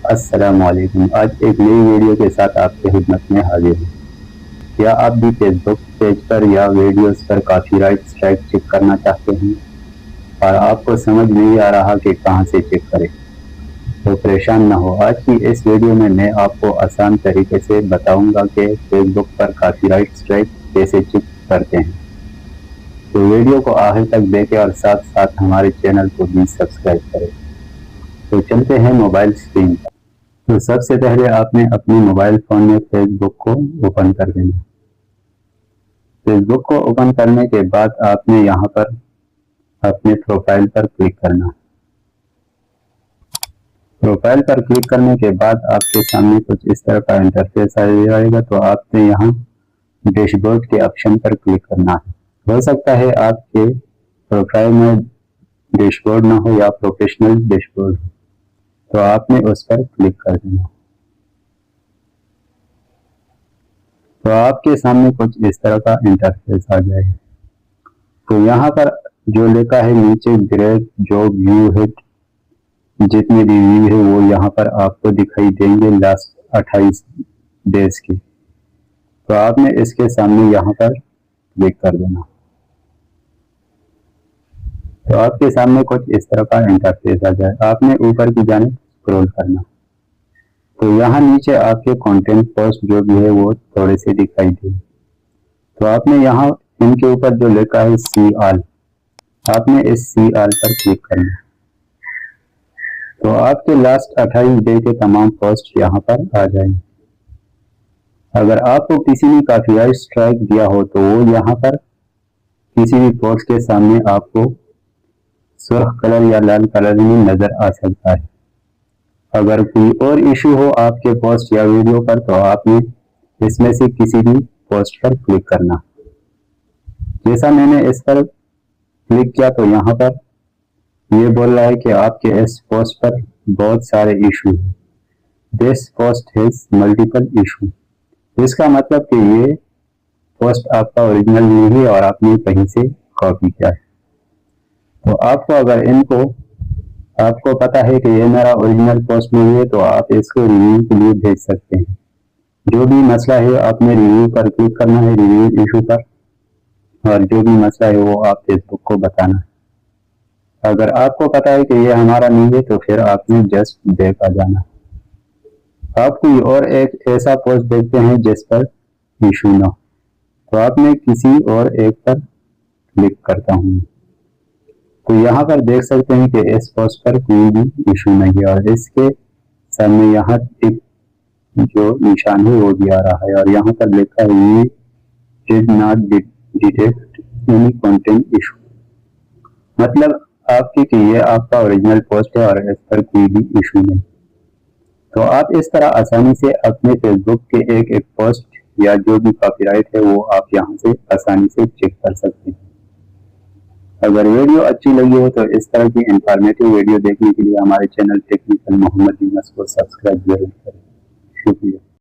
अस्सलामुअलैकुम। आज एक नई वीडियो के साथ आपके खिदमत में हाजिर हूँ। क्या आप भी फेसबुक पेज पर या वीडियोस पर कॉपीराइट स्ट्राइक चेक करना चाहते हैं और आपको समझ नहीं आ रहा कि कहां से चेक करें? तो परेशान न हो। आज की इस वीडियो में मैं आपको आसान तरीके से बताऊंगा कि फेसबुक पर कॉपीराइट स्ट्राइक कैसे चेक करते हैं। तो वीडियो को आखिर तक देखें और साथ साथ हमारे चैनल को भी सब्सक्राइब करें। तो चलते हैं मोबाइल स्क्रीन पर। तो सबसे पहले आपने अपने मोबाइल फोन में फेसबुक को ओपन कर देना। फेसबुक को ओपन करने के बाद आपने यहाँ पर अपने प्रोफाइल पर क्लिक करना। प्रोफाइल पर क्लिक करने के बाद आपके सामने कुछ इस तरह का इंटरफेस आ जाएगा। तो आपने यहाँ डैशबोर्ड के ऑप्शन पर क्लिक करना है। हो सकता है आपके प्रोफाइल में डैशबोर्ड ना हो या प्रोफेशनल डैशबोर्ड हो, तो आपने उस पर क्लिक कर देना। तो आपके सामने कुछ इस तरह का इंटरफेस आ जाएगा। तो यहाँ पर जो लिखा है नीचे ग्रेट जॉब व्यू हिट, जितने भी व्यू है वो यहाँ पर आपको दिखाई देंगे लास्ट 28 डेज के। तो आपने इसके सामने यहाँ पर क्लिक कर देना। तो आपके सामने कुछ इस तरह का इंटरफेस आ जाए। आपने ऊपर की जानिब स्क्रॉल करना। तो यहाँ नीचे आपके कंटेंट पोस्ट जो भी है वो थोड़े से दिखाई दे। तो आपने यहाँ इनके ऊपर जो लिखा है सी ऑल, आपने इस सी ऑल पर क्लिक करना। तो आपके लास्ट 28 डे के तमाम पोस्ट यहाँ पर आ जाएंगे। अगर आपको किसी ने कॉपीराइट स्ट्राइक दिया हो तो वो यहाँ पर किसी भी पोस्ट के सामने आपको सुर्ख कलर या लाल कलर में नजर आ सकता है। अगर कोई और इशू हो आपके पोस्ट या वीडियो पर तो आपने इसमें से किसी भी पोस्ट पर क्लिक करना। जैसा मैंने इस पर क्लिक किया तो यहाँ पर ये बोल रहा है कि आपके इस पोस्ट पर बहुत सारे इशू हैं। This post has multiple issue. इसका मतलब कि ये पोस्ट आपका ओरिजिनल नहीं है और आपने कहीं से कॉपी किया है। तो आपको अगर आपको पता है कि ये मेरा ओरिजिनल पोस्ट नहीं है तो आप इसको रिव्यू के लिए भेज सकते हैं। जो भी मसला है आपने रिव्यू पर क्लिक करना है, रिव्यू इशू पर, और जो भी मसला है वो आप फेसबुक को बताना है। अगर आपको पता है कि ये हमारा नहीं है तो फिर आपने जस्ट बैक आ जाना। आप कोई और एक ऐसा पोस्ट देखते हैं जिस पर इशू ना हो तो आपने किसी और एक पर क्लिक करता हूँ। तो यहाँ पर देख सकते हैं कि इस पोस्ट पर कोई भी इशू नहीं है और इसके सामने यहाँ एक जो निशान है वो भी आ रहा है और यहाँ पर लिखा है ये did not detect any content issue. मतलब आपकी कि ये आपका ओरिजिनल पोस्ट है और इस पर कोई भी इशू नहीं। तो आप इस तरह आसानी से अपने फेसबुक के एक एक पोस्ट या जो भी कॉपीराइट है वो आप यहाँ से आसानी से चेक कर सकते हैं। अगर वीडियो अच्छी लगी हो तो इस तरह की इंफॉर्मेटिव वीडियो देखने के लिए हमारे चैनल टेक्निकल मोहम्मद यूनुस को सब्सक्राइब जरूर करें। शुक्रिया।